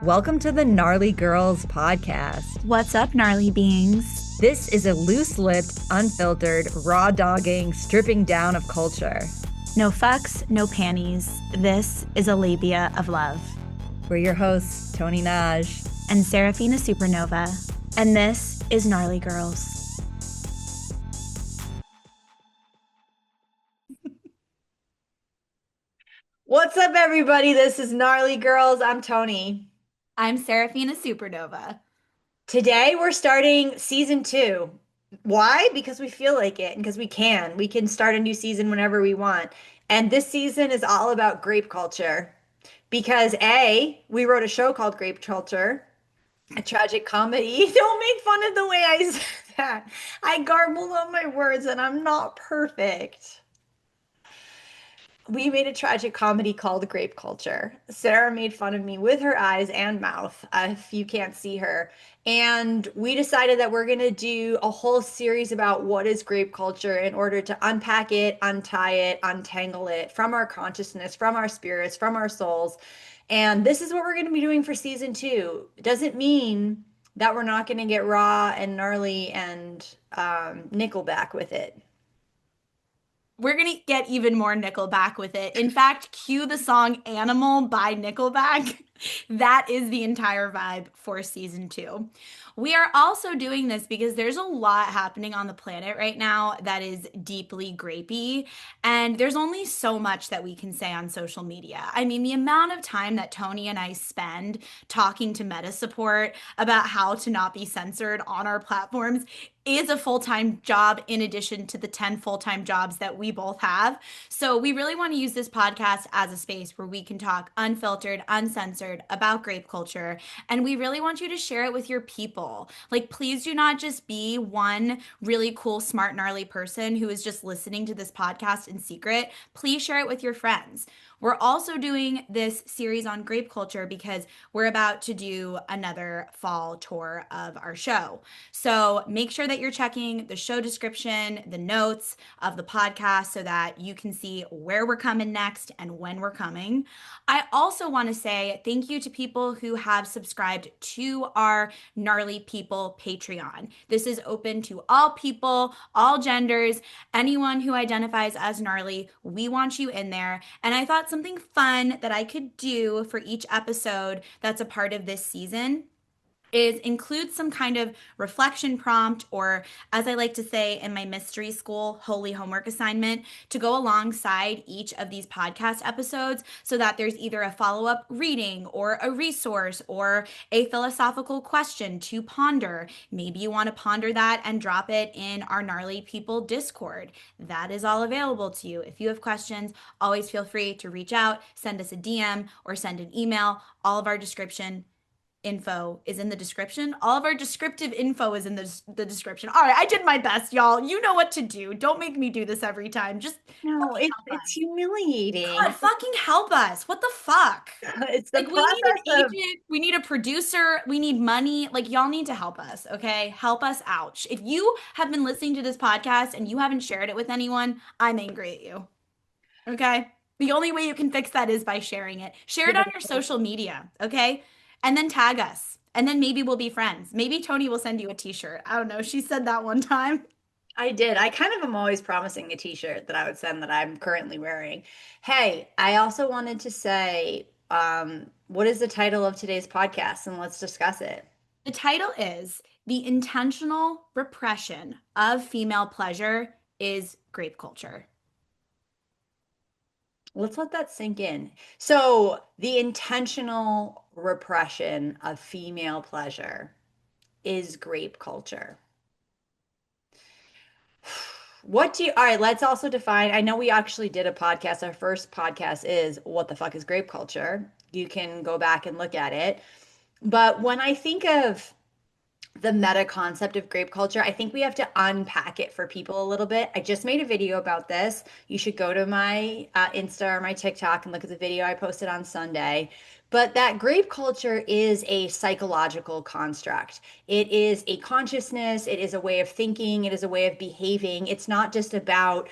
Welcome to the Gnarly Girls podcast. What's up, gnarly beings? This is a loose-lipped, unfiltered, raw-dogging, stripping down of culture. No fucks, no panties. This is a labia of love. We're your hosts, Tony Naj and Serafina Supernova, and this is Gnarly Girls. What's up, everybody? This is Gnarly Girls. I'm Tony. I'm Serafina Supernova. Today, we're starting season 2. Why? Because we feel like it and because we can. We can start a new season whenever we want. And this season is all about grape culture. Because A, we wrote a show called Grape Culture, a tragic comedy. Don't make fun of the way I said that. I garbled on my words and I'm not perfect. We made a tragic comedy called Grape Culture. Sarah made fun of me with her eyes and mouth, if you can't see her. And we decided that we're going to do a whole series about what is grape culture in order to unpack it, untie it, untangle it from our consciousness, from our spirits, from our souls. And this is what we're going to be doing for season 2. It doesn't mean that we're not going to get raw and gnarly and Nickelback with it. We're going to get even more Nickelback with it. In fact, cue the song Animal by Nickelback. That is the entire vibe for season 2. We are also doing this because there's a lot happening on the planet right now that is deeply grapey, and there's only so much that we can say on social media. I mean, the amount of time that Tony and I spend talking to Meta support about how to not be censored on our platforms is a full-time job in addition to the 10 full-time jobs that we both have. So we really want to use this podcast as a space where we can talk unfiltered, uncensored about grape culture. And we really want you to share it with your people. Like, please do not just be one really cool, smart, gnarly person who is just listening to this podcast in secret. Please share it with your friends. We're also doing this series on grape culture because we're about to do another fall tour of our show. So make sure that you're checking the show description, the notes of the podcast so that you can see where we're coming next and when we're coming. I also want to say thank you to people who have subscribed to our Gnarly People Patreon. This is open to all people, all genders, anyone who identifies as gnarly. We want you in there. And I thought something fun that I could do for each episode that's a part of this season is include some kind of reflection prompt, or as I like to say in my mystery school, holy homework assignment, to go alongside each of these podcast episodes so that there's either a follow-up reading or a resource or a philosophical question to ponder. Maybe you want to ponder that and drop it in our Gnarly People Discord. That is all available to you. If you have questions, always feel free to reach out, send us a DM, or send an email. All of our info is in the description. All of our descriptive info is in the description. All right, I did my best, y'all. You know what to do. Don't make me do this every time. Just No, fucking help it's us. humiliating. God, fucking help us. What the fuck? It's the Like, we need an process of agent, we need a producer, we need money. Like, y'all need to help us, okay? Help us out. If you have been listening to this podcast and you haven't shared it with anyone, I'm angry at you. Okay? The only way you can fix that is by sharing it. Share it on your social media, okay? And then tag us. And then maybe we'll be friends. Maybe Tony will send you a t-shirt. I don't know. She said that one time. I did. I kind of am always promising a t-shirt that I would send that I'm currently wearing. Hey, I also wanted to say, what is the title of today's podcast? And let's discuss it. The title is The Intentional Repression of Female Pleasure is Grape Culture. Let's let that sink in. So, the intentional repression of female pleasure is grape culture. All right, let's also define. I know we actually did a podcast. Our first podcast is What the fuck is grape culture? You can go back and look at it. But when I think of the meta concept of grape culture, I think we have to unpack it for people a little bit. I just made a video about this. You should go to my Insta or my TikTok and look at the video I posted on Sunday. But that grape culture is a psychological construct. It is a consciousness, it is a way of thinking, it is a way of behaving. It's not just about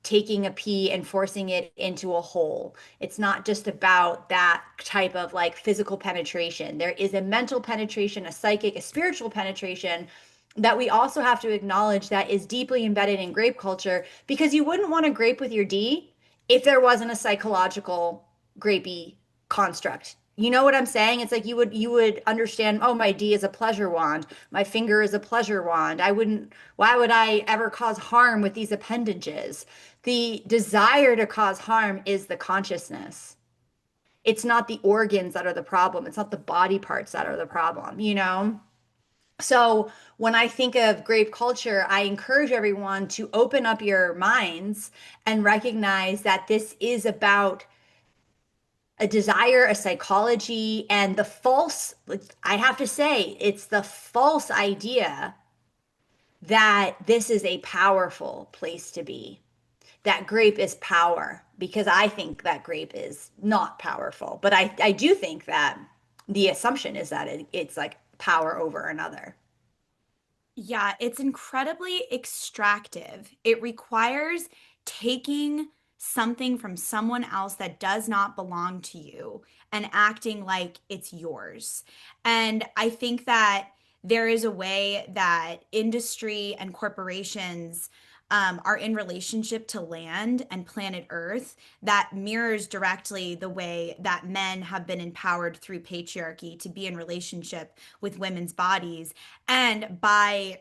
taking a pea and forcing it into a hole. It's not just about that type of like physical penetration. There is a mental penetration, a psychic, a spiritual penetration that we also have to acknowledge that is deeply embedded in grape culture because you wouldn't want to grape with your D if there wasn't a psychological grapey construct. You know what I'm saying? It's like you would understand, oh, my D is a pleasure wand. My finger is a pleasure wand. I wouldn't, why would I ever cause harm with these appendages? The desire to cause harm is the consciousness. It's not the organs that are the problem. It's not the body parts that are the problem, you know? So when I think of grape culture, I encourage everyone to open up your minds and recognize that this is about a desire, a psychology, and the false, I have to say, it's the false idea that this is a powerful place to be, that grape is power, because I think that grape is not powerful. But I do think that the assumption is that it's like power over another. Yeah, it's incredibly extractive. It requires taking something from someone else that does not belong to you and acting like it's yours. And I think that there is a way that industry and corporations are in relationship to land and planet Earth that mirrors directly the way that men have been empowered through patriarchy to be in relationship with women's bodies. And by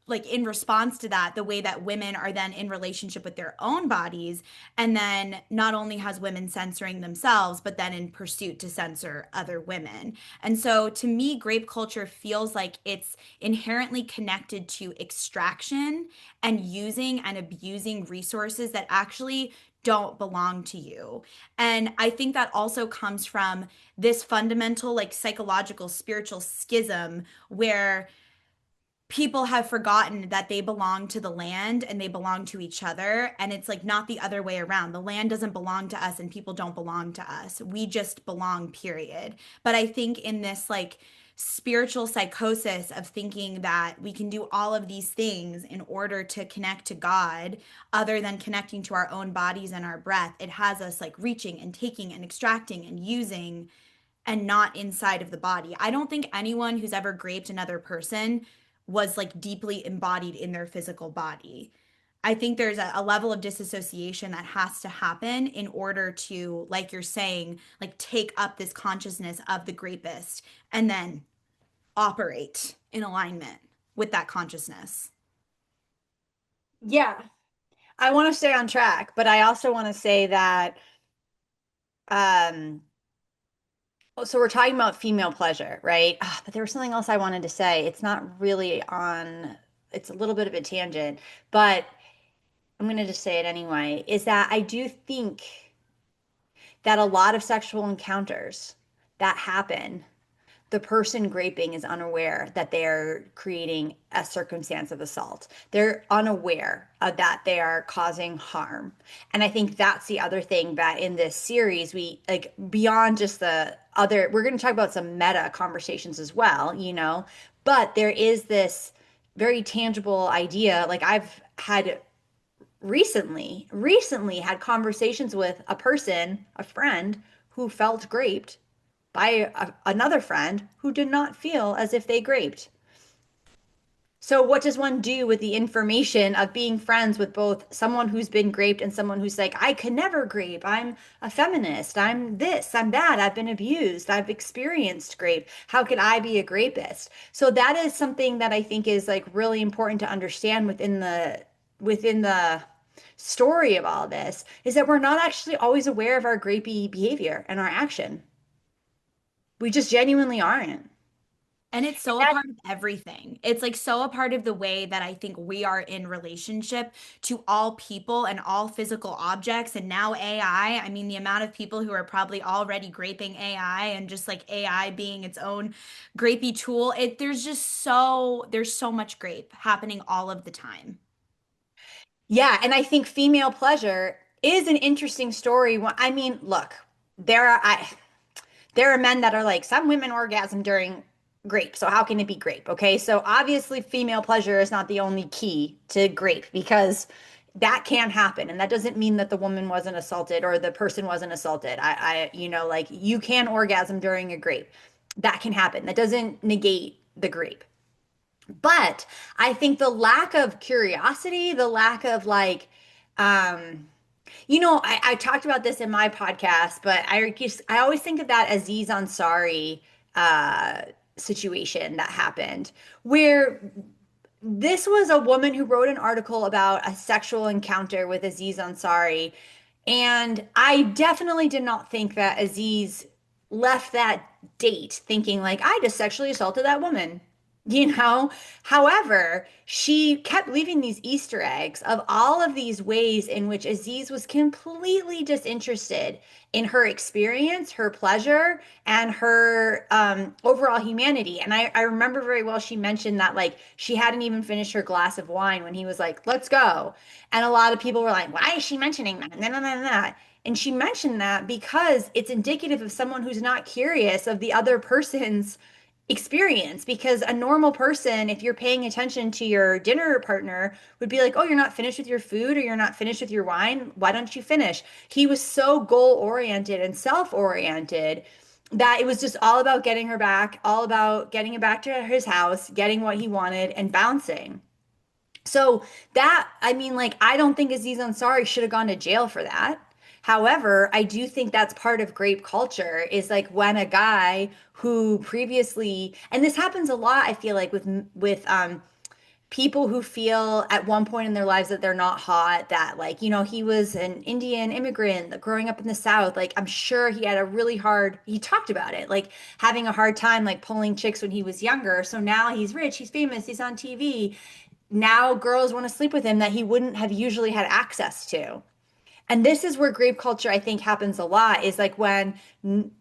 like in response to that, the way that women are then in relationship with their own bodies, and then not only has women censoring themselves, but then in pursuit to censor other women. And so to me, grape culture feels like it's inherently connected to extraction and using and abusing resources that actually don't belong to you. And I think that also comes from this fundamental, like psychological, spiritual schism where people have forgotten that they belong to the land and they belong to each other. And it's like not the other way around. The land doesn't belong to us and people don't belong to us. We just belong, period. But I think in this like spiritual psychosis of thinking that we can do all of these things in order to connect to God, other than connecting to our own bodies and our breath, it has us like reaching and taking and extracting and using and not inside of the body. I don't think anyone who's ever graped another person was like deeply embodied in their physical body. I think there's a level of disassociation that has to happen in order to, like you're saying, like take up this consciousness of the grapist and then operate in alignment with that consciousness. Yeah, I want to stay on track, but I also want to say that um so we're talking about female pleasure, right? Ah, but there was something else I wanted to say. It's not really on, it's a little bit of a tangent, but I'm going to just say it anyway, is that I do think that a lot of sexual encounters that happen, the person graping is unaware that they're creating a circumstance of assault. They're unaware of that they are causing harm. And I think that's the other thing that in this series, we like beyond just the other, we're going to talk about some meta conversations as well, you know, but there is this very tangible idea. Like I've had recently had conversations with a person, a friend who felt raped by another friend who did not feel as if they graped. So, what does one do with the information of being friends with both someone who's been graped and someone who's like, I could never grape. I'm a feminist. I'm this. I'm that. I've been abused. I've experienced grape. How could I be a grapist? So that is something that I think is like really important to understand within the story of all this is that we're not actually always aware of our grapey behavior and our action. We just genuinely aren't. And it's so a part of everything. It's like so a part of the way that I think we are in relationship to all people and all physical objects. And now AI, I mean, the amount of people who are probably already graping AI and just like AI being its own grapey tool. There's so much grape happening all of the time. Yeah, and I think female pleasure is an interesting story. I mean, look, there are men that are like some women orgasm during grape. So how can it be grape? Okay, so obviously female pleasure is not the only key to grape because that can happen. And that doesn't mean that the woman wasn't assaulted or the person wasn't assaulted. Like you can orgasm during a grape. That can happen. That doesn't negate the grape. But I think the lack of curiosity, the lack of like, um, I talked about this in my podcast, but I always think of that Aziz Ansari uh, situation that happened, where this was a woman who wrote an article about a sexual encounter with Aziz Ansari. And I definitely did not think that Aziz left that date thinking, like, I just sexually assaulted that woman. You know, however, she kept leaving these Easter eggs of all of these ways in which Aziz was completely disinterested in her experience, her pleasure, and her overall humanity. And I remember very well she mentioned that like she hadn't even finished her glass of wine when he was like, let's go. And a lot of people were like, why is she mentioning that? No, no, no, no. And she mentioned that because it's indicative of someone who's not curious of the other person's experience. Because a normal person, if you're paying attention to your dinner partner, would be like, oh, you're not finished with your food or you're not finished with your wine. Why don't you finish? He was so goal oriented and self oriented that it was just all about getting her back, all about getting it back to his house, getting what he wanted, and bouncing. So that, I mean, like, I don't think Aziz Ansari should have gone to jail for that. However, I do think that's part of grape culture is like when a guy who previously, and this happens a lot, I feel like with people who feel at one point in their lives that they're not hot, that like, he was an Indian immigrant growing up in the South. Like, I'm sure he had a really hard, he talked about it, like having a hard time like pulling chicks when he was younger. So now he's rich, he's famous, he's on TV. Now girls want to sleep with him that he wouldn't have usually had access to. And this is where grape culture, I think, happens a lot is like when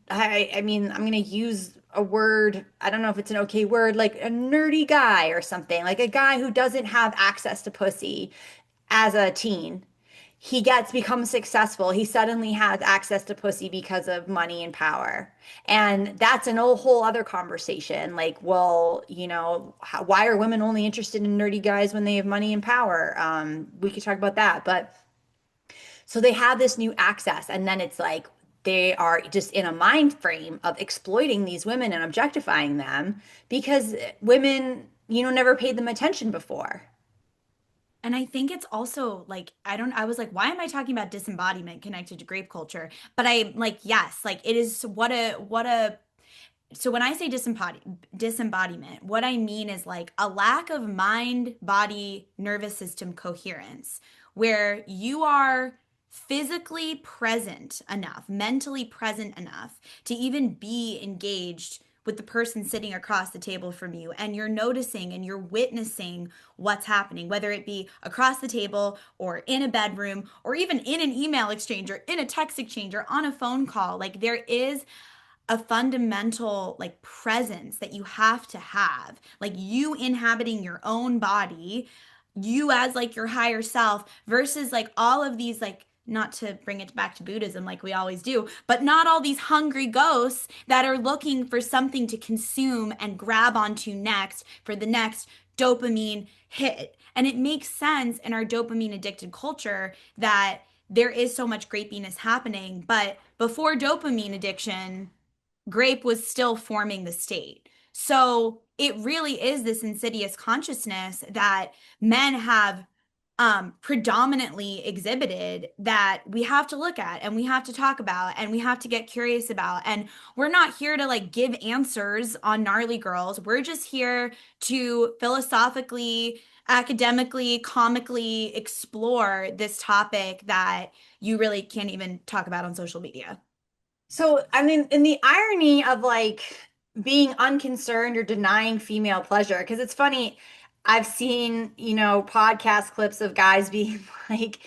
I mean, I'm going to use a word, I don't know if it's an okay word, like a nerdy guy or something, like a guy who doesn't have access to pussy as a teen. Becomes successful. He suddenly has access to pussy because of money and power. And that's an whole other conversation. Like, well, why are women only interested in nerdy guys when they have money and power? We could talk about that. But so they have this new access, and then it's like they are just in a mind frame of exploiting these women and objectifying them because women, never paid them attention before. And I think it's also like, I was like, why am I talking about disembodiment connected to grape culture? But I like, yes, like it is so when I say disembodiment, what I mean is like a lack of mind, body, nervous system coherence, where you are physically present enough, mentally present enough to even be engaged with the person sitting across the table from you, and you're noticing and you're witnessing what's happening, whether it be across the table or in a bedroom or even in an email exchange or in a text exchange or on a phone call. Like there is a fundamental like presence that you have to have, like you inhabiting your own body, you as like your higher self versus like all of these like, not to bring it back to Buddhism like we always do, but not all these hungry ghosts that are looking for something to consume and grab onto next for the next dopamine hit. And it makes sense in our dopamine addicted culture that there is so much grapiness happening, but before dopamine addiction, Grape was still forming the state. So it really is this insidious consciousness that men have predominantly exhibited that we have to look at and we have to talk about and we have to get curious about. And we're not here to like give answers on Gnarly Girls. We're just here to philosophically, academically, comically explore this topic that you really can't even talk about on social media. So, I mean, in the irony of like being unconcerned or denying female pleasure, because it's funny, I've seen, podcast clips of guys being like,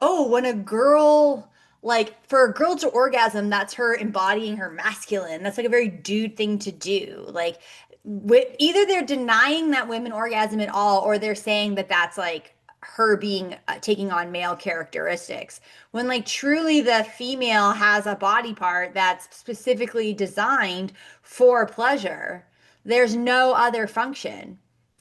oh, when a girl, like for a girl to orgasm, that's her embodying her masculine. That's like a very dude thing to do. Like, either they're denying that women orgasm at all, or they're saying that that's like her being taking on male characteristics when like truly the female has a body part that's specifically designed for pleasure. There's no other function.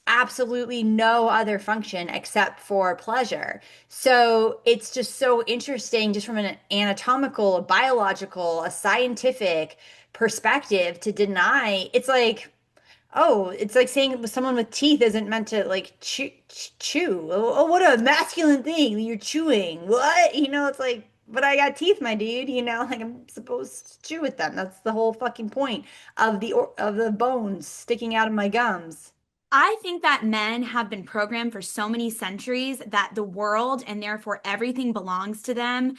absolutely no other function except for pleasure. So it's just so interesting, just from an anatomical, a biological, a scientific perspective, to deny. It's like, oh, it's like saying someone with teeth isn't meant to like chew. Oh, what a masculine thing. You're chewing. What? It's like, but I got teeth, my dude, like I'm supposed to chew with them. That's the whole fucking point of the bones sticking out of my gums. I think that men have been programmed for so many centuries that the world and therefore everything belongs to them,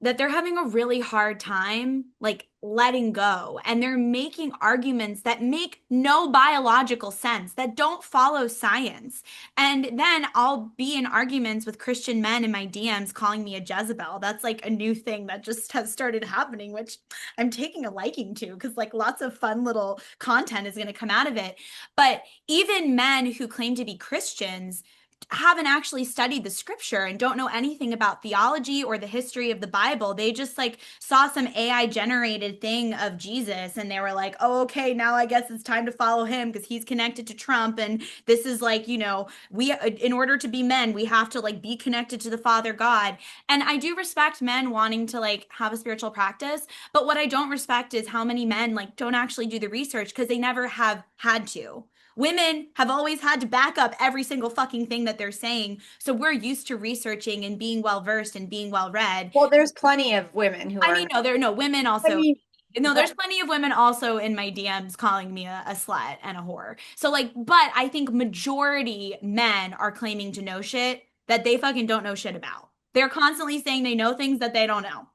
that they're having a really hard time like letting go, and they're making arguments that make no biological sense, that don't follow science. And then I'll be in arguments with Christian men in my DMs calling me a Jezebel. That's like a new thing that just has started happening, which I'm taking a liking to, because like lots of fun little content is going to come out of it. But even men who claim to be Christians haven't actually studied the scripture and don't know anything about theology or the history of the Bible. They just like saw some AI generated thing of Jesus and they were like, "Oh, okay, now I guess it's time to follow him because he's connected to Trump, and this is like, we in order to be men, we have to like be connected to the Father God." And I do respect men wanting to like have a spiritual practice, but what I don't respect is how many men like don't actually do the research because they never have had to. Women have always had to back up every single fucking thing that they're saying. So we're used to researching and being well versed and being well read. Well, there's plenty of women who I are mean, not. no, there are no women I also. mean, No, but there's plenty of women also in my DMs calling me a slut and a whore. So like, but I think majority men are claiming to know shit that they fucking don't know shit about. They're constantly saying they know things that they don't know.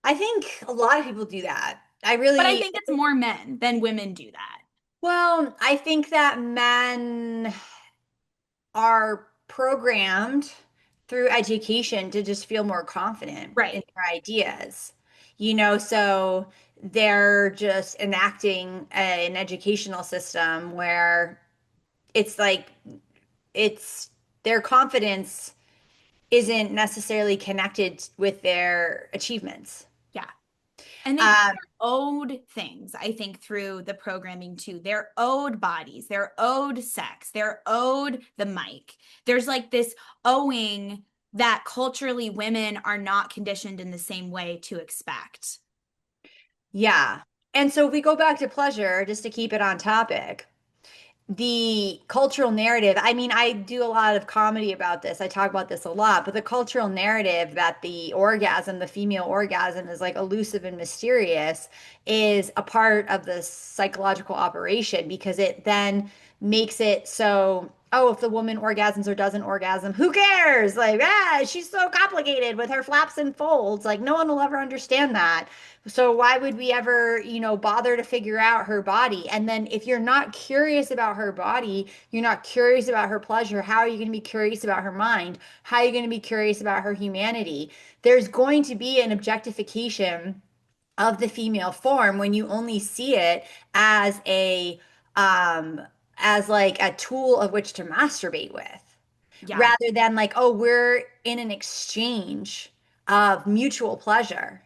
I think a lot of people do that. But I think it's more men than women do that. Well, I think that men are programmed through education to just feel more confident in Right. their ideas. So they're just enacting an educational system where it's like it's their confidence isn't necessarily connected with their achievements. Yeah. And they think Um, they're owed things, I think, through the programming too. They're owed bodies, they're owed sex, they're owed the mic. There's like this owing that culturally women are not conditioned in the same way to expect. yeah. And so if we go back to pleasure, just to keep it on topic, the cultural narrative, I mean, I do a lot of comedy about this. I talk about this a lot, but the cultural narrative that the orgasm, the female orgasm, is like elusive and mysterious is a part of the psychological operation because it then makes it so, oh, if the woman orgasms or doesn't orgasm, who cares? Like, she's so complicated with her flaps and folds. Like, no one will ever understand that. So why would we ever, bother to figure out her body? And then if you're not curious about her body, you're not curious about her pleasure, how are you going to be curious about her mind? How are you going to be curious about her humanity? There's going to be an objectification of the female form when you only see it as a um as like a tool of which to masturbate with, Yeah. rather than like, oh, we're in an exchange of mutual pleasure.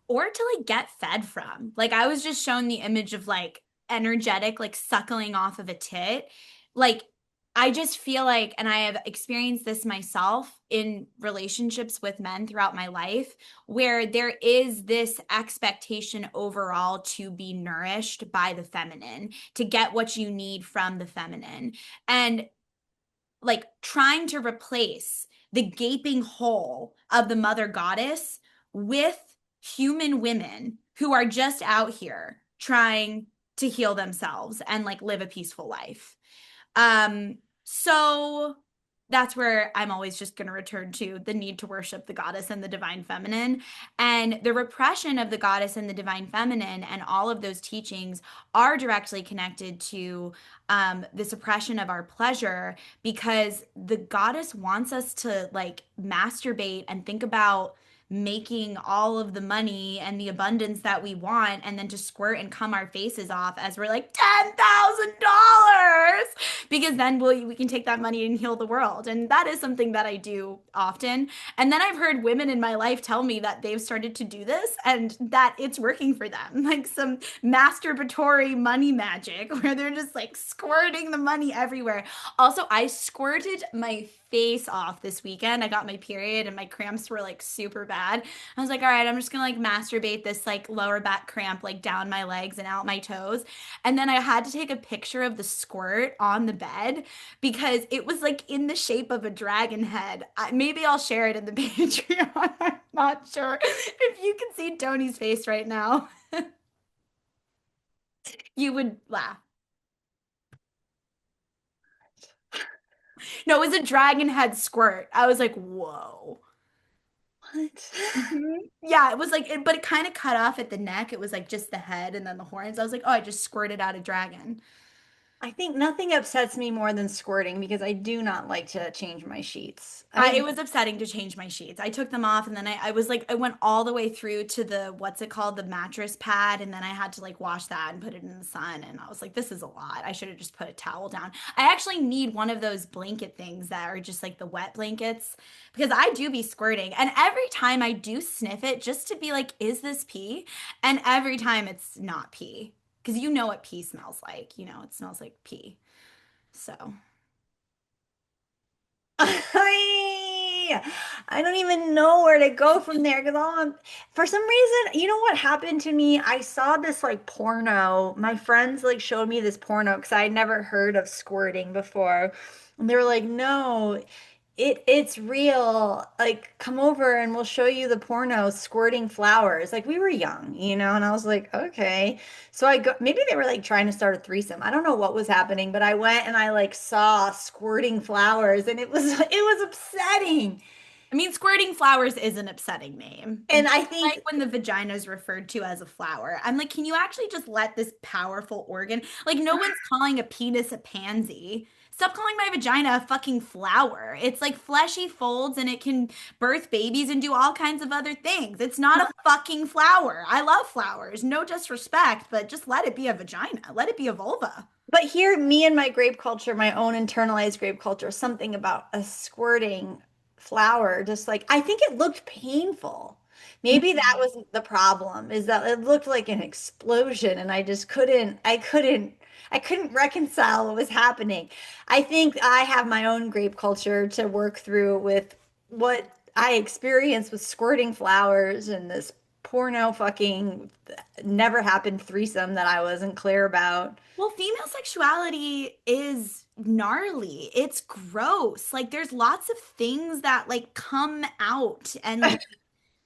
Or to like get fed from. Like I was just shown the image of like energetic, like suckling off of a tit. Like I just feel like, and I have experienced this myself in relationships with men throughout my life, where there is this expectation overall to be nourished by the feminine, to get what you need from the feminine. And like trying to replace the gaping hole of the mother goddess with human women who are just out here trying to heal themselves and like live a peaceful life. So that's where I'm always just going to return to the need to worship the goddess and the divine feminine. And the repression of the goddess and the divine feminine and all of those teachings are directly connected to the suppression of our pleasure, because the goddess wants us to like masturbate and think about making all of the money and the abundance that we want, and then to squirt and cum our faces off as we're like $10,000, because then we can take that money and heal the world. And that is something that I do often. And then I've heard women in my life tell me that they've started to do this and that it's working for them, like some masturbatory money magic where they're just like squirting the money everywhere. Also, I squirted my face off this weekend. I got my period and my cramps were like super bad. I was like, all right, I'm just gonna like masturbate this like lower back cramp like down my legs and out my toes. And then I had to take a picture of the squirt on the bed because it was like in the shape of a dragon head. Maybe I'll share it in the Patreon. I'm not sure if you can see Tony's face right now. You would laugh. No, it was a dragon head squirt. I was like, whoa. What? Yeah, it was like, but it kind of cut off at the neck. It was like just the head and then the horns. I was like, oh, I just squirted out a dragon. I think nothing upsets me more than squirting because I do not like to change my sheets. It was upsetting to change my sheets. I took them off and then I was like, I went all the way through to the, what's it called, the mattress pad. And then I had to like wash that and put it in the sun. And I was like, this is a lot. I should have just put a towel down. I actually need one of those blanket things that are just like the wet blankets because I do be squirting. And every time I do sniff it just to be like, is this pee? And every time it's not pee because you know what pee smells like. You know, it smells like pee. So. I don't even know where to go from there because for some reason, you know what happened to me? I saw this like porno. My friends like showed me this porno because I had never heard of squirting before. And they were like, no, it's real. Like, come over and we'll show you the porno squirting flowers. Like we were young, and I was like, okay. So I go, maybe they were like trying to start a threesome. I don't know what was happening, but I went and I like saw squirting flowers and it was it was upsetting. I mean, squirting flowers is an upsetting name. And I Like think when the vagina is referred to as a flower. I'm like, can you actually just let this powerful organ, like, no one's calling a penis a pansy. Stop calling my vagina a fucking flower. It's like fleshy folds and it can birth babies and do all kinds of other things. It's not a fucking flower. I love flowers. No disrespect, but just let it be a vagina. Let it be a vulva. but here, me and my grape culture, my own internalized grape culture, something about a squirting flower, just like I think it looked painful. Maybe that was the problem, is that it looked like an explosion, and I just I couldn't reconcile what was happening. I think I have my own grape culture to work through with what I experienced with squirting flowers and this porno fucking never happened threesome that I wasn't clear about. Well, female sexuality is gnarly. It's gross. Like there's lots of things that like come out and like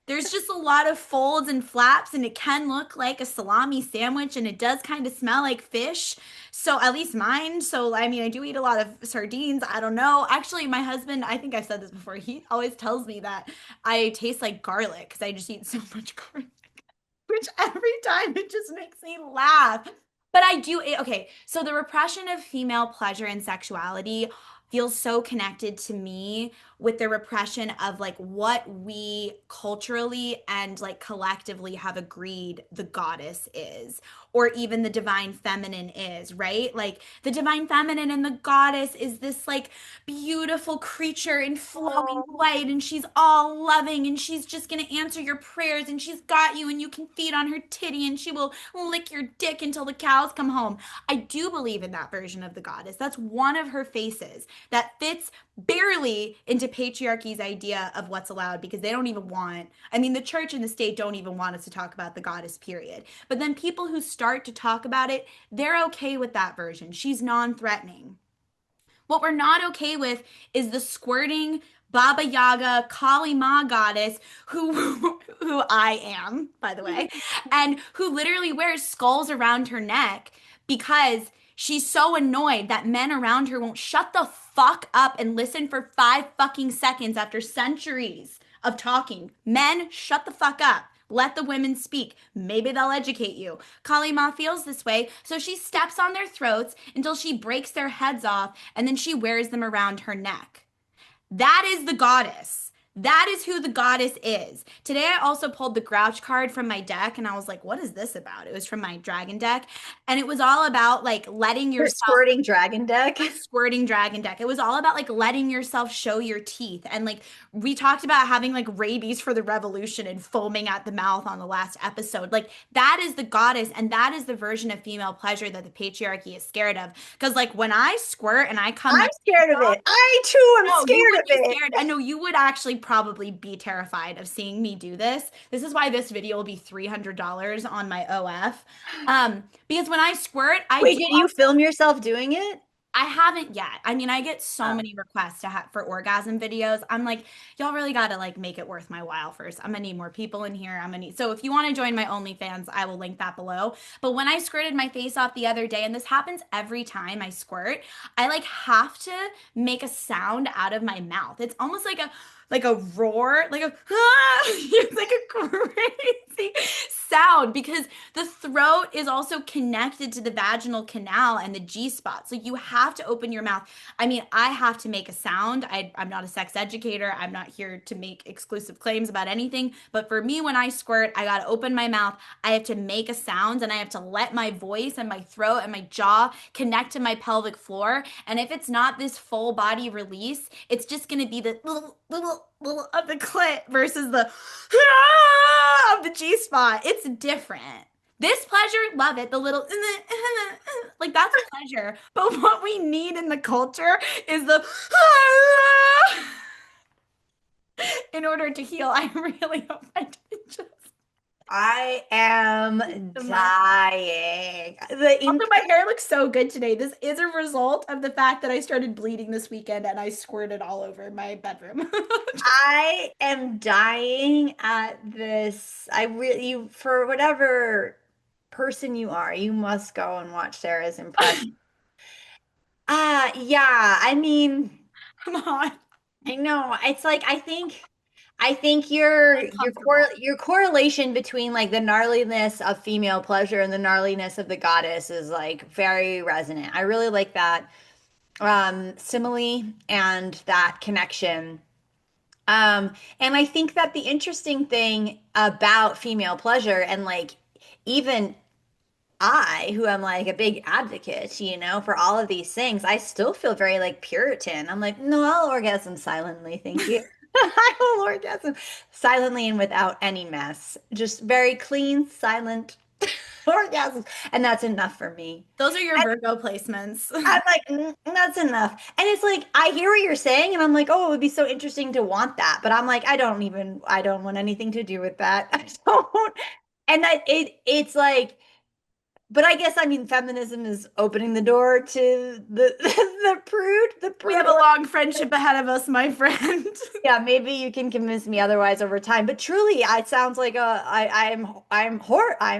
there's just a lot of folds and flaps and it can look like a salami sandwich and it does kind of smell like fish. So at least mine. So I mean, I do eat a lot of sardines. I don't know. Actually, my husband, I think I've said this before. He always tells me that I taste like garlic because I just eat so much garlic, which every time it just makes me laugh. But I do, okay, so the repression of female pleasure and sexuality feels so connected to me with the repression of like what we culturally and like collectively have agreed the goddess is, or even the divine feminine is, right? Like the divine feminine and the goddess is this like beautiful creature in flowing Oh, white, and she's all loving, and she's just gonna answer your prayers, and she's got you, and you can feed on her titty, and she will lick your dick until the cows come home. I do believe in that version of the goddess. That's one of her faces that fits barely into patriarchy's idea of what's allowed because they don't even want, I mean, the church and the state don't even want us to talk about the goddess, period. But then people who start to talk about it, they're okay with that version. She's non-threatening. What we're not okay with is the squirting Baba Yaga Kali Ma goddess who I am, by the way, and who literally wears skulls around her neck because she's so annoyed that men around her won't shut the fuck up and listen for 5 fucking seconds after centuries of talking. Men, shut the fuck up. Let the women speak. Maybe they'll educate you. Kali Ma feels this way, so she steps on their throats until she breaks their heads off and then she wears them around her neck. That is the goddess. That is who the goddess is. Today I also pulled the Grouch card from my deck and I was like, what is this about? It was from my dragon deck and it was all about like letting Your yourself squirting dragon deck. my squirting dragon deck. It was all about like letting yourself show your teeth. And like we talked about having like rabies for the revolution and foaming at the mouth on the last episode. Like that is the goddess and that is the version of female pleasure that the patriarchy is scared of. Because like when I squirt and I come my I'm face scared of off, it. I too am no, you scared would of be it. scared. I know you would actually probably be terrified of seeing me do this. This is why this video will be $300 on my OF. Because when I squirt, I Wait, do did you film yourself doing it? I haven't yet. I mean, I get so Oh. many requests to have for orgasm videos. I'm like, y'all really got to like make it worth my while first. I'm gonna need more people in here. I'm gonna need. So if you want to join my OnlyFans, I will link that below. But when I squirted my face off the other day, and this happens every time I squirt, I like have to make a sound out of my mouth. It's almost like a roar, like a it's like a crazy sound because the throat is also connected to the vaginal canal and the G spot. So you have to open your mouth. I mean, I have to make a sound. I'm not a sex educator. I'm not here to make exclusive claims about anything. But for me, when I squirt, I got to open my mouth. I have to make a sound and I have to let my voice and my throat and my jaw connect to my pelvic floor. And if it's not this full body release, it's just going to be the little of the clit versus the of the G spot. It's different. This pleasure, love it. The little like that's pleasure. But what we need in the culture is the in order to heal. I really hope I didn't just I am the mic. dying. Also, my hair looks so good today. This is a result of the fact that I started bleeding this weekend and I squirted all over my bedroom. I am dying at this. I really, you, for whatever person you are, you must go and watch Sarah's impression. Yeah, I mean, Come on. I know. It's like I think Uncomfortable. your correlation between like the gnarliness of female pleasure and the gnarliness of the goddess is like very resonant. I really like that simile and that connection. And I think that the interesting thing about female pleasure and like even I, who am like a big advocate, for all of these things, I still feel very like Puritan. I'm like, no, I'll orgasm silently, thank you. I will orgasm silently and without any mess. Just very clean, silent orgasms. And that's enough for me. Those are your Virgo placements. I'm like, that's enough. And it's like, I hear what you're saying, and I'm like, oh, it would be so interesting to want that. But I'm like, I don't want anything to do with that. I don't. And it's like, but I guess I mean feminism is opening the door to the the We have prude. a long friendship ahead of us, my friend. Yeah, maybe you can convince me otherwise over time. But truly, it sounds like I'm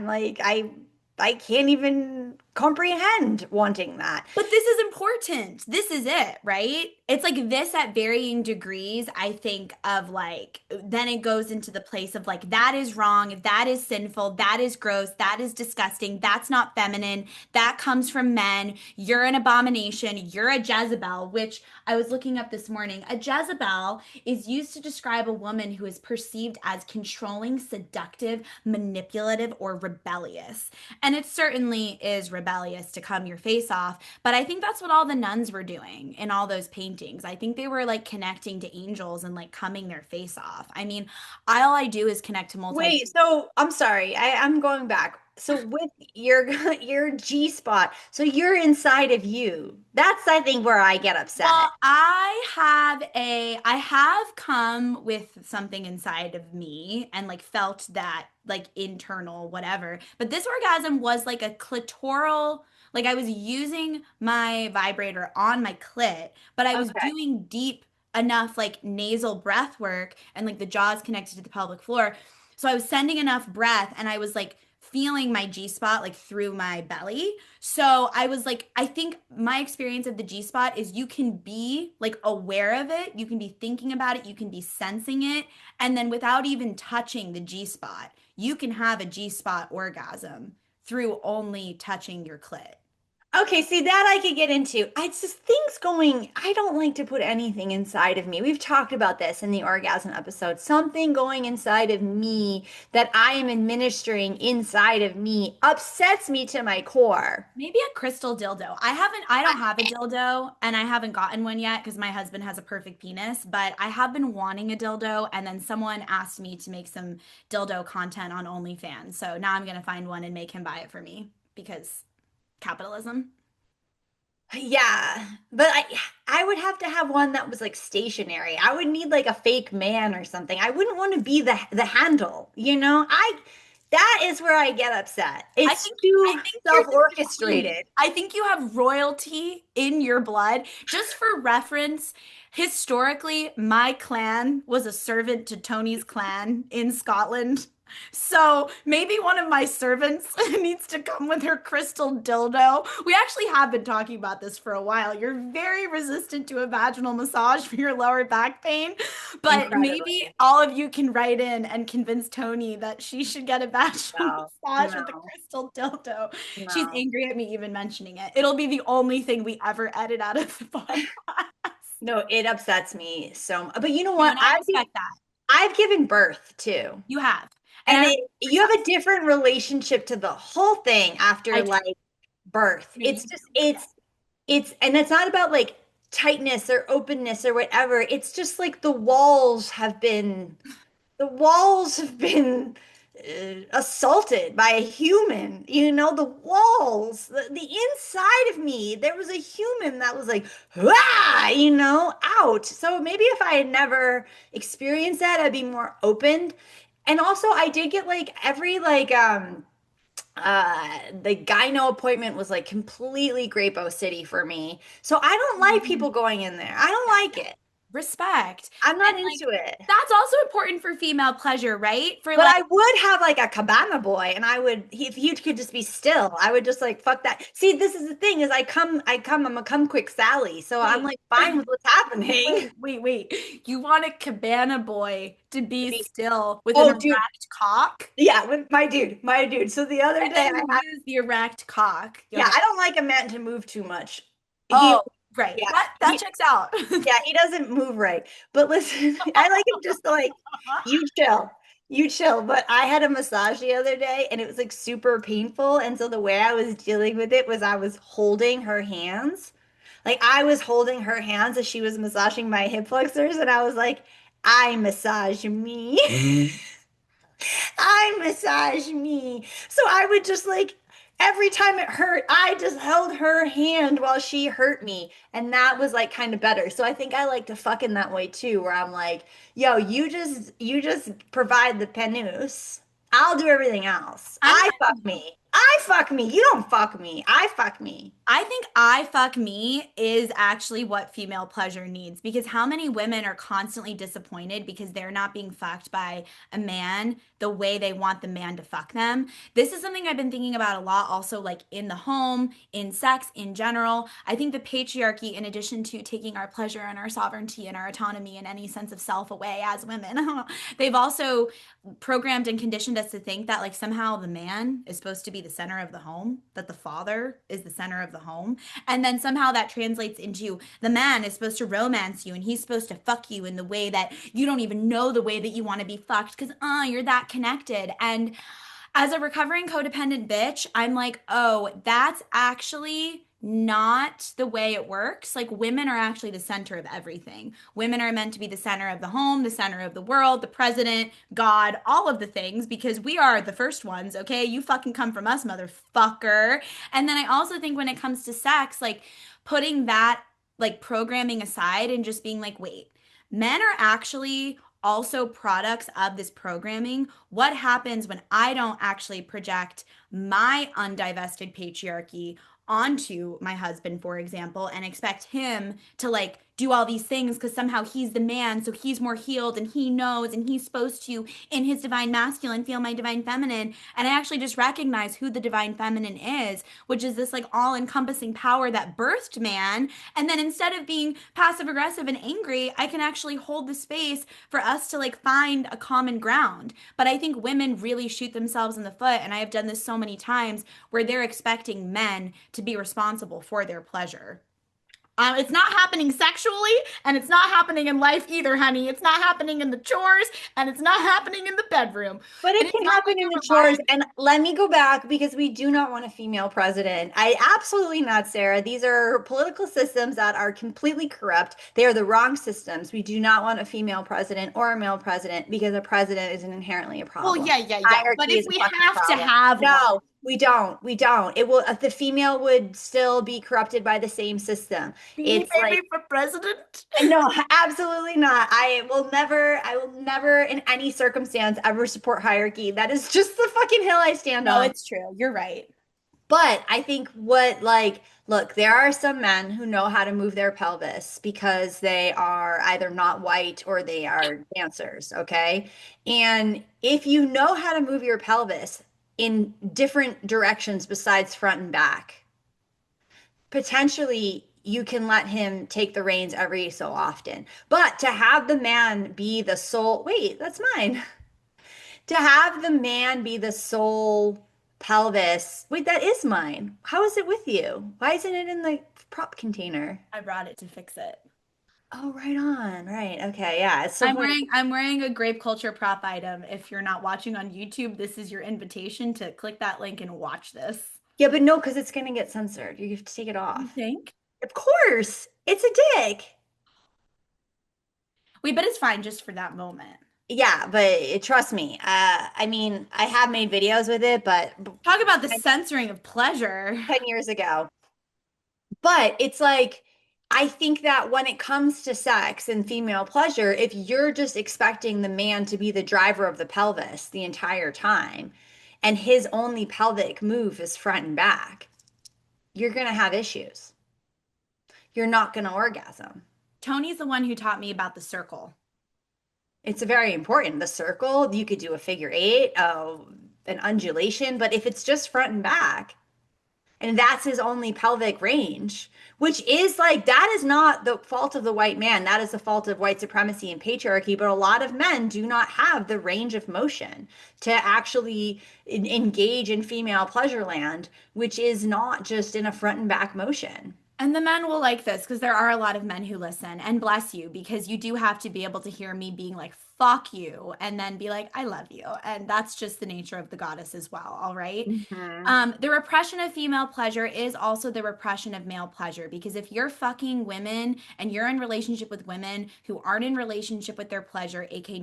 like I can't even comprehend wanting that. But this is important. This is it, right? It's like this at varying degrees, I think, of like, then it goes into the place of like, that is wrong, that is sinful, that is gross, that is disgusting, that's not feminine, that comes from men, you're an abomination, you're a Jezebel, which I was looking up this morning. A Jezebel is used to describe a woman who is perceived as controlling, seductive, manipulative, or rebellious. And it certainly is rebellious to come your face off. But I think that's what all the nuns were doing in all those paintings. I think they were like connecting to angels and like coming their face off. I mean, all I do is connect to multi. Wait, so I'm sorry, I'm going back. So with your your G spot, so you're inside of you. That's I think where I get upset. Well, I have come with something inside of me and like felt that like internal whatever. But this orgasm was like a clitoral, like I was using my vibrator on my clit, but I was Okay. doing deep enough like nasal breath work and like the jaws connected to the pelvic floor. So I was sending enough breath and I was like feeling my G spot like through my belly. So I was like, I think my experience of the G spot is you can be like aware of it, you can be thinking about it, you can be sensing it, and then without even touching the G spot, you can have a G spot orgasm through only touching your clit. Okay, see that I could get into. It's just things going. I don't like to put anything inside of me. We've talked about this in the orgasm episode. Something going inside of me that I am administering inside of me upsets me to my core. Maybe a crystal dildo. I don't have a dildo and I haven't gotten one yet because my husband has a perfect penis, but I have been wanting a dildo and then someone asked me to make some dildo content on OnlyFans. So now I'm gonna find one and make him buy it for me because capitalism. Yeah, but I would have to have one that was like stationary. I would need like a fake man or something. I wouldn't want to be the handle, you know? I That is where I get upset. I It's think I too think you're the queen. self-orchestrated. I think you have royalty in your blood. Just for reference, historically, my clan was a servant to Tony's clan in Scotland. So maybe one of my servants needs to come with her crystal dildo. We actually have been talking about this for a while. You're very resistant to a vaginal massage for your lower back pain, but maybe Incredibly. all of you can write in and convince Tony that she should get a vaginal No, massage with a no, crystal dildo. She's no. angry at me even mentioning it. It'll be the only thing we ever edit out of the podcast. No, it upsets me so much. But you know No, what? and I respect that. I've given birth too. You have. And And I you have a different relationship to the whole thing after I do. like birth. No, It's you just do. Yeah. and it's not about like tightness or openness or whatever. It's just like the walls have been assaulted by a human. You know, the inside of me, there was a human that was like, ah, out. So maybe if I had never experienced that, I'd be more open. And also, I did get like every like the gyno appointment was like completely Grape City for me. So I don't like Mhm. people going in there. I don't Yeah. like it. Respect. I'm And not like into it. that's also important for female pleasure, right? For But like I would have like a cabana boy, and if he could just be still, I would just like fuck that. See, this is the thing is I'm a come quick Sally, so I'm wait. like fine with what's happening. Wait. You want a cabana boy to To be be, still with an oh, dude, erect cock yeah, with my dude. So the other and day then use the erect cock. yeah, Okay. I don't like a man to move too much. He, Oh, right. yeah, That he, checks out. yeah, he doesn't move right. But listen, I like him just like, you chill. You chill. But I had a massage the other day and it was like super painful. And so the way I was dealing with it was I was holding her hands. Like I was holding her hands as she was massaging my hip flexors. And I was like, I massage me. I massage me. So I would just like every time it hurt, I just held her hand while she hurt me. And that was like kind of better. So I think I like to fuck in that way too, where I'm like, yo, you just provide the penance. I'll do everything else. I'm I kind fuck of me. I fuck me. You don't fuck me. I fuck me. I think I fuck me is actually what female pleasure needs because how many women are constantly disappointed because they're not being fucked by a man the way they want the man to fuck them? This is something I've been thinking about a lot, also, like in the home, in sex, in general. I think the patriarchy, in addition to taking our pleasure and our sovereignty and our autonomy and any sense of self away as women, they've also programmed and conditioned us to think that like somehow the man is supposed to be the center of the home, that the father is the center of the home. And then somehow that translates into the man is supposed to romance you and he's supposed to fuck you in the way that you don't even know the way that you want to be fucked because you're that connected. And as a recovering codependent bitch, I'm like, oh, that's actually not the way it works. Like, women are actually the center of everything. Women are meant to be the center of the home, the center of the world, the president, God, all of the things, because we are the first ones, okay? You fucking come from us, motherfucker. And then I also think when it comes to sex, like, putting that, like, programming aside and just being like, wait, men are actually also products of this programming. What happens when I don't actually project my undivested patriarchy onto my husband, for example, and expect him to like do all these things because somehow he's the man, so he's more healed and he knows and he's supposed to, in his divine masculine, feel my divine feminine. And I actually just recognize who the divine feminine is, which is this like all encompassing power that birthed man. And then instead of being passive aggressive and angry, I can actually hold the space for us to like find a common ground. But I think women really shoot themselves in the foot. And I have done this so many times where they're expecting men to be responsible for their pleasure. It's not happening sexually, and it's not happening in life either, honey. It's not happening in the chores, and it's not happening in the bedroom. But It it is can not happen when in you're the chores. relying. And let me go back because we do not want a female president. I absolutely not, Sarah. These are political systems that are completely corrupt. They are the wrong systems. We do not want a female president or a male president because a president isn't inherently a Well, problem. yeah, yeah, yeah. But Hierarchy if is a we fucking have to problem. have one, No, we don't. We don't. It will, the female would still be corrupted by the same system. Beanie It's like, Baby for president. no, absolutely not. I will never in any circumstance ever support hierarchy. That is just the fucking hill I stand No, on. it's true. You're right. But I think what like look, there are some men who know how to move their pelvis because they are either not white or they are dancers, okay? And if you know how to move your pelvis in different directions besides front and back, potentially you can let him take the reins every so often. But to have the man be the sole, wait, that's mine. To have the man be the sole pelvis, wait, that is mine. How is it with you? Why isn't it in the prop container? I brought it to fix it. Oh, right on. Right. Okay. Yeah. It's so I'm funny. wearing a grape culture prop item. If you're not watching on YouTube, this is your invitation to click that link and watch this. Yeah, but no, because it's going to get censored. You have to take it You off. think? Of course. It's a dick. Wait, but it's fine just for that moment. Yeah, but trust me. I mean, I have made videos with it, but Talk about the censoring of pleasure. 10 years ago. But it's like, I think that when it comes to sex and female pleasure, if you're just expecting the man to be the driver of the pelvis the entire time, and his only pelvic move is front and back, you're going to have issues. You're not going to orgasm. Tony's the one who taught me about the circle. It's very important. The circle, you could do a figure eight, an undulation, but if it's just front and back, and that's his only pelvic range, which is like, that is not the fault of the white man. That is the fault of white supremacy and patriarchy. But a lot of men do not have the range of motion to actually engage in female pleasure land, which is not just in a front and back motion. And the men will like this because there are a lot of men who listen, and bless you, because you do have to be able to hear me being like, fuck you, and then be like, I love you. And that's just the nature of the goddess as well. All right. Mhm. The repression of female pleasure is also the repression of male pleasure, because if you're fucking women and you're in relationship with women who aren't in relationship with their pleasure, aka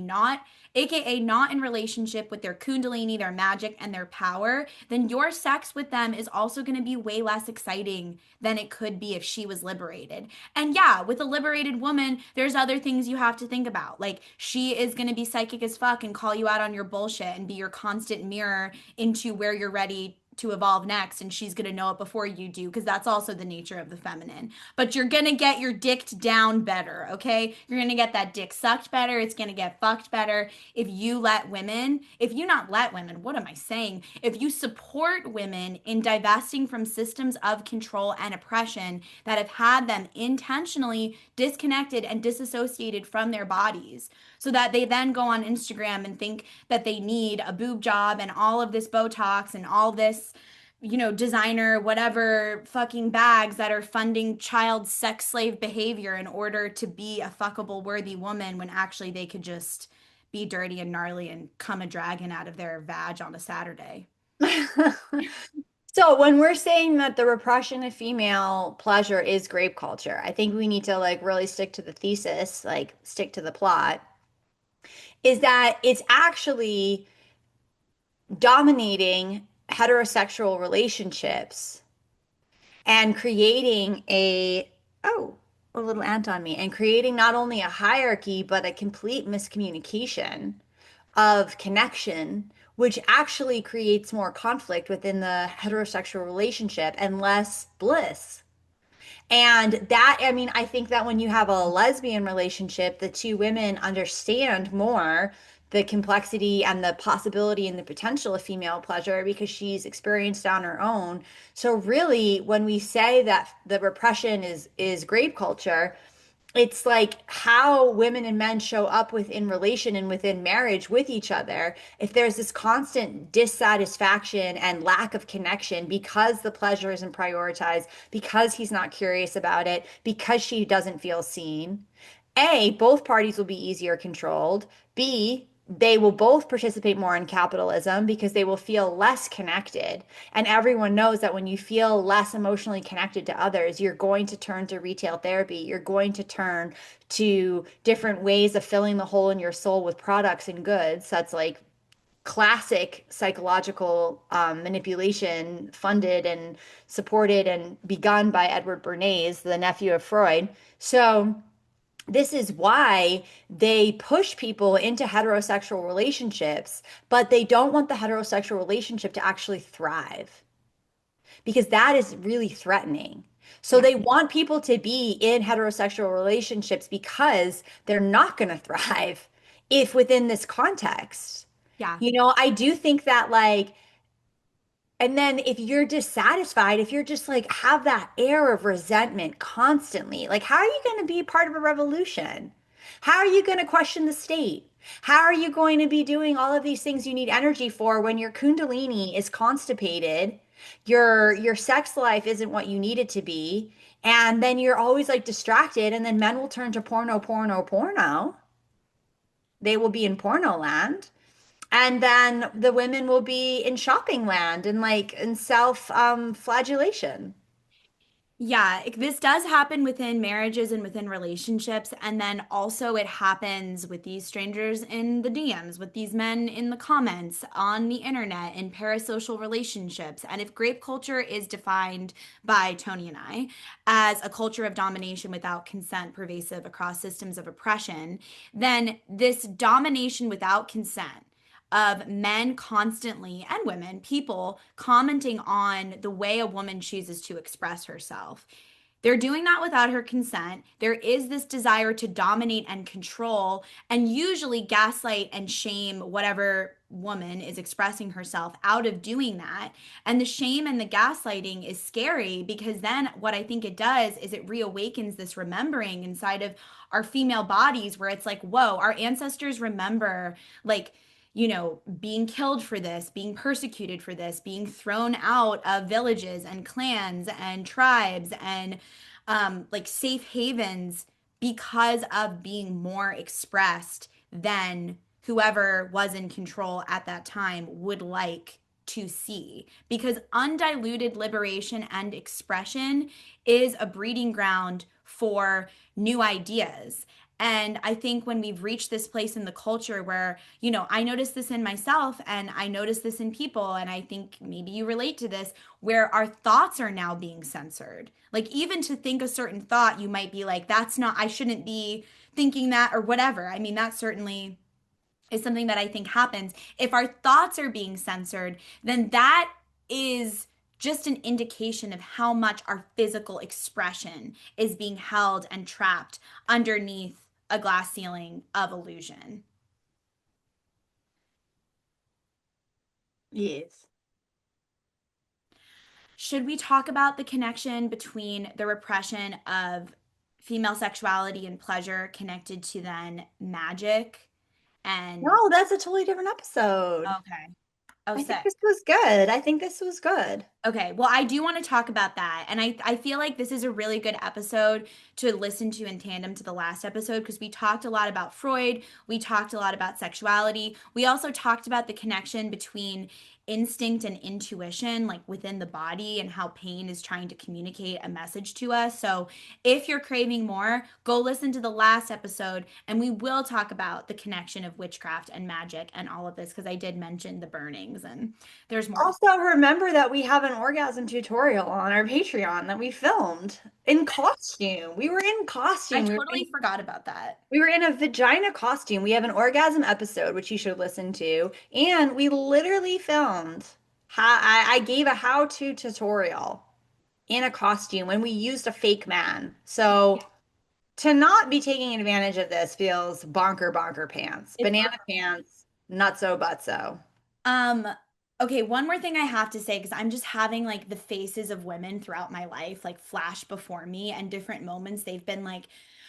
not in relationship with their kundalini, their magic, and their power, then your sex with them is also going to be way less exciting than it could be if she was liberated. And yeah, with a liberated woman, there's other things you have to think about. Like, she is going to be psychic as fuck and call you out on your bullshit and be your constant mirror into where you're ready to evolve next, and she's going to know it before you do, because that's also the nature of the feminine. But you're going to get your dicked down better, okay? You're going to get that dick sucked better. It's going to get fucked better if you let women, if you not let women, what am I saying? If you support women in divesting from systems of control and oppression that have had them intentionally disconnected and disassociated from their bodies, so that they then go on Instagram and think that they need a boob job and all of this Botox and all this, designer, whatever fucking bags that are funding child sex slave behavior in order to be a fuckable worthy woman, when actually they could just be dirty and gnarly and come a dragon out of their vag on a Saturday. So when we're saying that the repression of female pleasure is grape culture, I think we need to like really stick to the thesis, like stick to the plot, is that it's actually dominating heterosexual relationships and creating a little ant on me, and creating not only a hierarchy, but a complete miscommunication of connection, which actually creates more conflict within the heterosexual relationship and less bliss. And that, I mean, I think that when you have a lesbian relationship, the two women understand more the complexity and the possibility and the potential of female pleasure because she's experienced on her own. So really, when we say that the repression is grape culture, it's like how women and men show up within relation and within marriage with each other. If there's this constant dissatisfaction and lack of connection because the pleasure isn't prioritized, because he's not curious about it, because she doesn't feel seen, A, both parties will be easier controlled. B, they will both participate more in capitalism because they will feel less connected. And everyone knows that when you feel less emotionally connected to others, you're going to turn to retail therapy. You're going to turn to different ways of filling the hole in your soul with products and goods. That's like classic psychological manipulation funded and supported and begun by Edward Bernays, the nephew of Freud. So, this is why they push people into heterosexual relationships, but they don't want the heterosexual relationship to actually thrive because that is really threatening. So Yeah. they want people to be in heterosexual relationships because they're not going to thrive if within this context. Yeah. I do think that like and then if you're dissatisfied, if you're just like have that air of resentment constantly, like how are you going to be part of a revolution? How are you going to question the state? How are you going to be doing all of these things you need energy for when your kundalini is constipated, your sex life isn't what you need it to be, and then you're always like distracted, and then men will turn to porno, porno, porno. They will be in porno land. And then the women will be in shopping land and like in self flagellation. Yeah, this does happen within marriages and within relationships. And then also it happens with these strangers in the DMs, with these men in the comments on the internet, in parasocial relationships. And if grape culture is defined by Tony and I as a culture of domination without consent pervasive across systems of oppression, then this domination without consent of men constantly and women, people commenting on the way a woman chooses to express herself. They're doing that without her consent. There is this desire to dominate and control, and usually gaslight and shame whatever woman is expressing herself out of doing that. And the shame and the gaslighting is scary because then what I think it does is it reawakens this remembering inside of our female bodies where it's like, whoa, our ancestors remember like being killed for this, being persecuted for this, being thrown out of villages and clans and tribes and like safe havens because of being more expressed than whoever was in control at that time would like to see. Because undiluted liberation and expression is a breeding ground for new ideas. And I think when we've reached this place in the culture where, I notice this in myself and I notice this in people, and I think maybe you relate to this, where our thoughts are now being censored. Like, even to think a certain thought, you might be like, that's not, I shouldn't be thinking that or whatever. I mean, that certainly is something that I think happens. If our thoughts are being censored, then that is just an indication of how much our physical expression is being held and trapped underneath a glass ceiling of illusion. Yes. Should we talk about the connection between the repression of female sexuality and pleasure connected to then magic and No, that's a totally different episode. okay. Oh, I think sick. this was good. I think this was good. Okay, well, I do want to talk about that. And I feel like this is a really good episode to listen to in tandem to the last episode because we talked a lot about Freud. We talked a lot about sexuality. We also talked about the connection between instinct and intuition, like within the body, and how pain is trying to communicate a message to us. So if you're craving more, go listen to the last episode and we will talk about the connection of witchcraft and magic and all of this because I did mention the burnings and there's more to. Also, remember that we have an orgasm tutorial on our Patreon that we filmed in costume. We were in I costume. totally forgot about that. We were in a vagina costume. We have an orgasm episode, which you should listen to. And we literally filmed. I gave a how-to tutorial in a costume when we used a fake man. So to not be taking advantage of this feels bonker pants. It's Banana pants, not so but so. Um, okay, one more thing I have to say because I'm just having like the faces of women throughout my life like flash before me and different moments they've been like,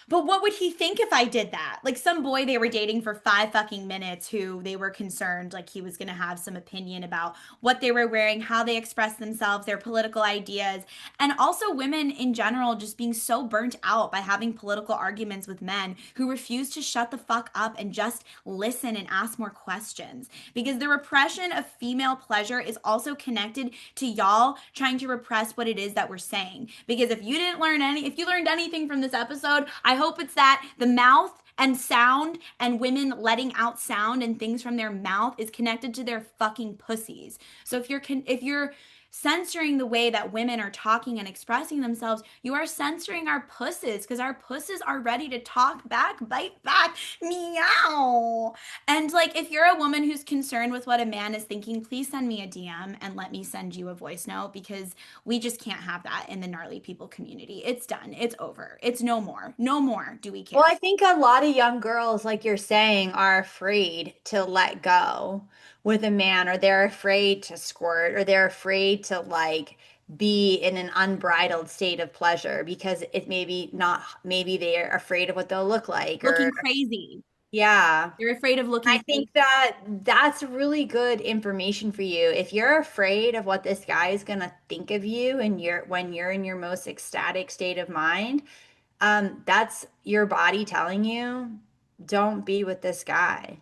but what would he think if I did that? Like some boy they were dating for 5 fucking minutes who they were concerned like he was gonna have some opinion about what they were wearing, how they express themselves, their political ideas, and also women in general just being so burnt out by having political arguments with men who refuse to shut the fuck up and just listen and ask more questions because the repression of female pleasure is also connected to y'all trying to repress what it is that we're saying. Because if you learned anything from this episode, I hope it's that the mouth and sound and women letting out sound and things from their mouth is connected to their fucking pussies. So if you're censoring the way that women are talking and expressing themselves, you are censoring our pusses because our pusses are ready to talk back, bite back, meow. And like, if you're a woman who's concerned with what a man is thinking, please send me a DM and let me send you a voice note because we just can't have that in the gnarly people community. It's done. It's over. It's no more. No more do we Well, care. I think a lot of young girls, like you're saying, are afraid to let go with a man, or they're afraid to squirt, or they're afraid to like be in an unbridled state of pleasure because it maybe not, maybe they're afraid of what they'll look like, Looking or crazy. yeah. They're afraid of I looking think crazy. that that's really good information for you. If you're afraid of what this guy is gonna think of you and you're when you're in your most ecstatic state of mind, that's your body telling you, don't be with this guy.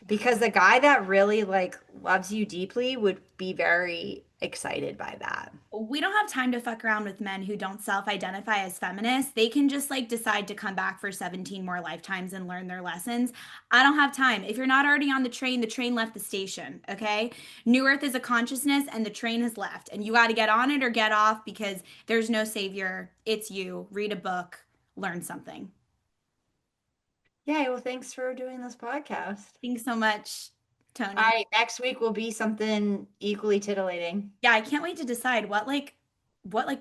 Because the guy that really like loves you deeply would be very excited by that. We don't have time to fuck around with men who don't self-identify as feminists. They can just like decide to come back for 17 more lifetimes and learn their lessons. I don't have time. If you're not already on the train left the station, okay? New Earth is a consciousness and the train has left. And you got to get on it or get off because there's no savior. It's you. Read a book, learn something. Yeah, well, thanks for doing this podcast. Thanks so much, All Tony. right, next week will be something equally titillating. Yeah, I can't wait to decide what like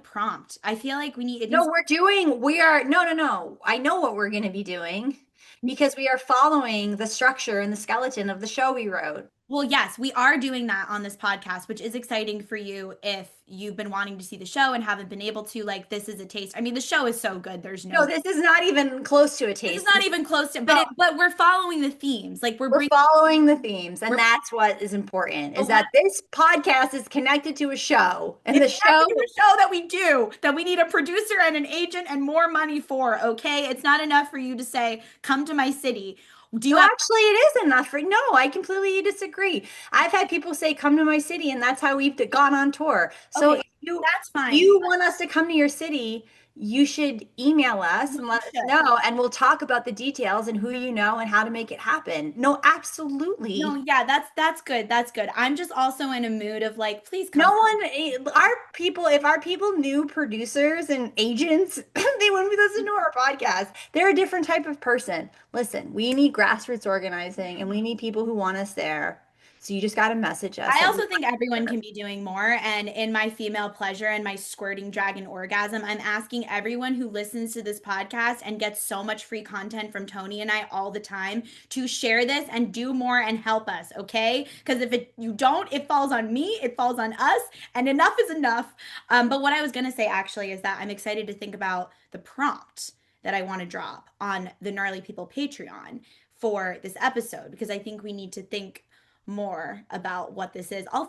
prompt. I feel like it No, needs. we are, no, no, no. I know what we're going to be doing because we are following the structure and the skeleton of the show we wrote. Well, yes, we are doing that on this podcast, which is exciting for you if you've been wanting to see the show and haven't been able to. Like, this is a taste. I mean, the show is so good. No, this is not even close to a This is taste. not even close to, No, but we're following the themes. Like, we're following the themes, and we're, that's what is important, is but what, that this podcast is connected to a show, and it's the connected show. to a show that we do, that we need a producer and an agent and more money for, okay? It's not enough for you to say, come to my city. Do you No, have, actually, it is enough for. No, I completely disagree. I've had people say, "Come to my city," and that's how we've gone on tour. So okay, if you that's if fine. you want us to come to your city, you should email us and You let us should. know, and we'll talk about the details and who you know and how to make it happen. No, No, absolutely. yeah, that's good. That's good. I'm just also in a mood of like, please No come. one, our people, if our people knew producers and agents, they wouldn't be listening to our podcast. They're a different type of person. Listen, we need grassroots organizing and we need people who want us there. So you just got to message us I that you also think want us everyone there. can be doing more. And in my female pleasure and my squirting dragon orgasm, I'm asking everyone who listens to this podcast and gets so much free content from Tony and I all the time to share this and do more and help us, okay? Because if you don't, it falls on me, it falls on us, and enough is enough. But what I was gonna say actually is that I'm excited to think about the prompt that I want to drop on the Gnarly People Patreon for this episode because I think we need to think more about what this is. I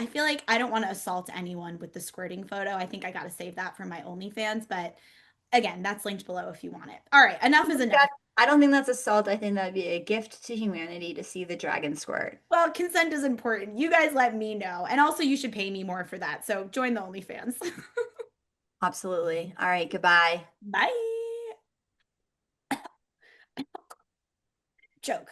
feel like I don't want to assault anyone with the squirting photo. I think I got to save that for my OnlyFans. But again, that's linked below if you want it. All right, enough is enough. That, I don't think that's assault. I think that'd be a gift to humanity to see the dragon squirt. Well, consent is important. You guys let me know. And also, you should pay me more for that. So join the OnlyFans. Absolutely. All right, goodbye. Bye. Joke.